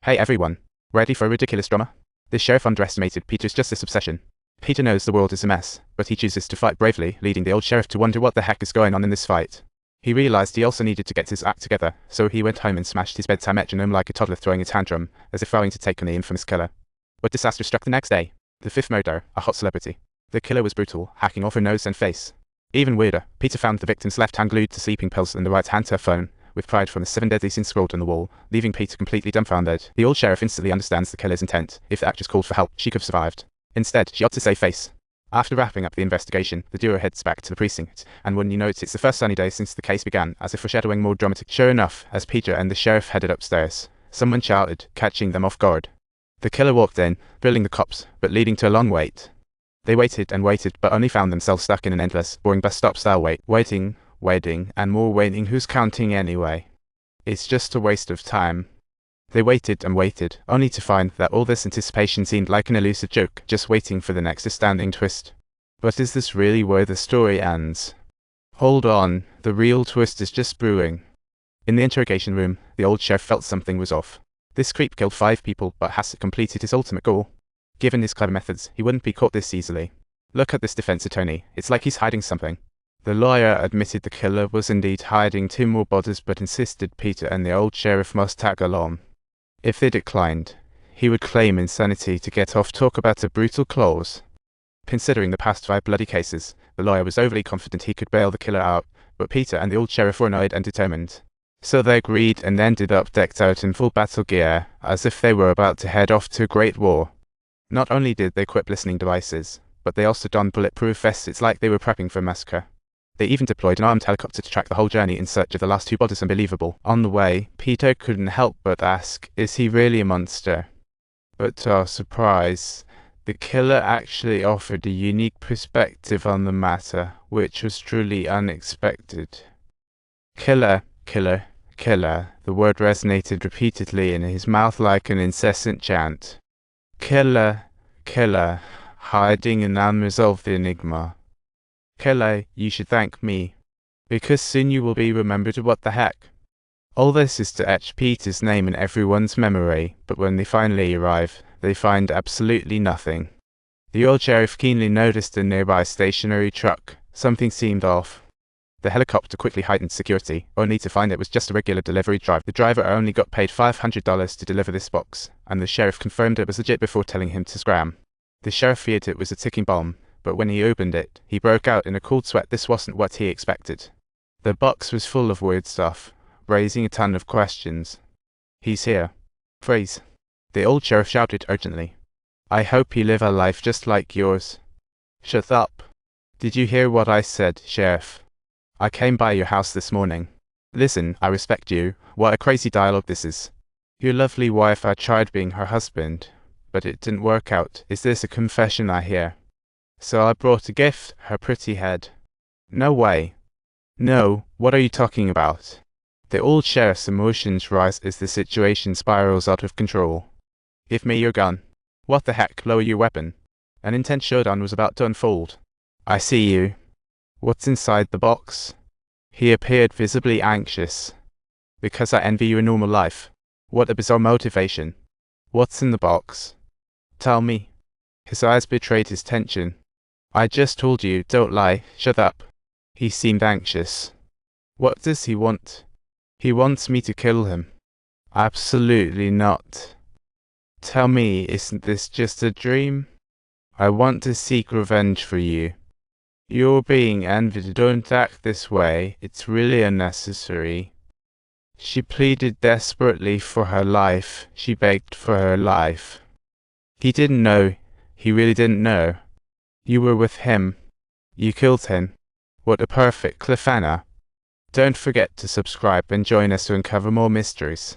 Hey everyone. Ready for a ridiculous drama? The sheriff underestimated Peter's justice obsession. Peter knows the world is a mess, but he chooses to fight bravely, leading the old sheriff to wonder what the heck is going on in this fight. He realized he also needed to get his act together, so he went home and smashed his bedtime metronome like a toddler throwing a tantrum, as if vowing to take on the infamous killer. But disaster struck the next day. The fifth murder, a hot celebrity. The killer was brutal, hacking off her nose and face. Even weirder, Peter found the victim's left hand glued to sleeping pills and the right hand to her phone, with pride from the 7 deadly sins scrawled on the wall, leaving Peter completely dumbfounded. The old sheriff instantly understands the killer's intent. If the actress called for help, she could have survived. Instead, she opted to save face. After wrapping up the investigation, the duo heads back to the precinct, and wouldn't you know it's the first sunny day since the case began, as if foreshadowing more dramatic. Sure enough, as Peter and the sheriff headed upstairs, someone shouted, catching them off guard. The killer walked in, thrilling the cops, but leading to a long wait. They waited and waited, but only found themselves stuck in an endless, boring bus stop style wait. Waiting, and more waiting. Who's counting anyway? It's just a waste of time. They waited and waited, only to find that all this anticipation seemed like an elusive joke, just waiting for the next astounding twist. But is this really where the story ends? Hold on, the real twist is just brewing. In the interrogation room, the old sheriff felt something was off. This creep killed 5 people, but hasn't completed his ultimate goal. Given his clever methods, he wouldn't be caught this easily. Look at this defense attorney, it's like he's hiding something. The lawyer admitted the killer was indeed hiding 2 more bodies, but insisted Peter and the old sheriff must tag along. If they declined, he would claim insanity to get off talk about a brutal clause. Considering the past 5 bloody cases, the lawyer was overly confident he could bail the killer out, but Peter and the old sheriff were annoyed and determined. So they agreed and ended up decked out in full battle gear, as if they were about to head off to a great war. Not only did they equip listening devices, but they also donned bulletproof vests. It's like they were prepping for a massacre. They even deployed an armed helicopter to track the whole journey in search of the last 2 bodies. Unbelievable. On the way, Peter couldn't help but ask, is he really a monster? But to our surprise, the killer actually offered a unique perspective on the matter, which was truly unexpected. Killer, killer, killer. The word resonated repeatedly in his mouth like an incessant chant. Killer, killer, hiding an unresolved enigma. Killer, you should thank me, because soon you will be remembered. What the heck? All this is to etch Peter's name in everyone's memory, but when they finally arrive, they find absolutely nothing. The old sheriff keenly noticed a nearby stationary truck. Something seemed off. The helicopter quickly heightened security, only to find it was just a regular delivery driver. The driver only got paid $500 to deliver this box, and the sheriff confirmed it was legit before telling him to scram. The sheriff feared it was a ticking bomb, but when he opened it, he broke out in a cold sweat. This wasn't what he expected. The box was full of weird stuff, raising a ton of questions. He's here. Freeze. The old sheriff shouted urgently. I hope you live a life just like yours. Shut up. Did you hear what I said, Sheriff? I came by your house this morning. Listen, I respect you. What a crazy dialogue this is. Your lovely wife, I tried being her husband, but it didn't work out. Is this a confession I hear? So I brought a gift, her pretty head. No way. No, what are you talking about? The old sheriff's emotions rise as the situation spirals out of control. Give me your gun. What the heck, lower your weapon. An intense showdown was about to unfold. I see you. What's inside the box? He appeared visibly anxious. Because I envy your normal life. What a bizarre motivation. What's in the box? Tell me. His eyes betrayed his tension. I just told you, don't lie, shut up. He seemed anxious. What does he want? He wants me to kill him. Absolutely not. Tell me, isn't this just a dream? I want to seek revenge for you. You're being envied. Don't act this way. It's really unnecessary. She pleaded desperately for her life. She begged for her life. He didn't know. He really didn't know. You were with him. You killed him. What a perfect cliffhanger. Don't forget to subscribe and join us to uncover more mysteries.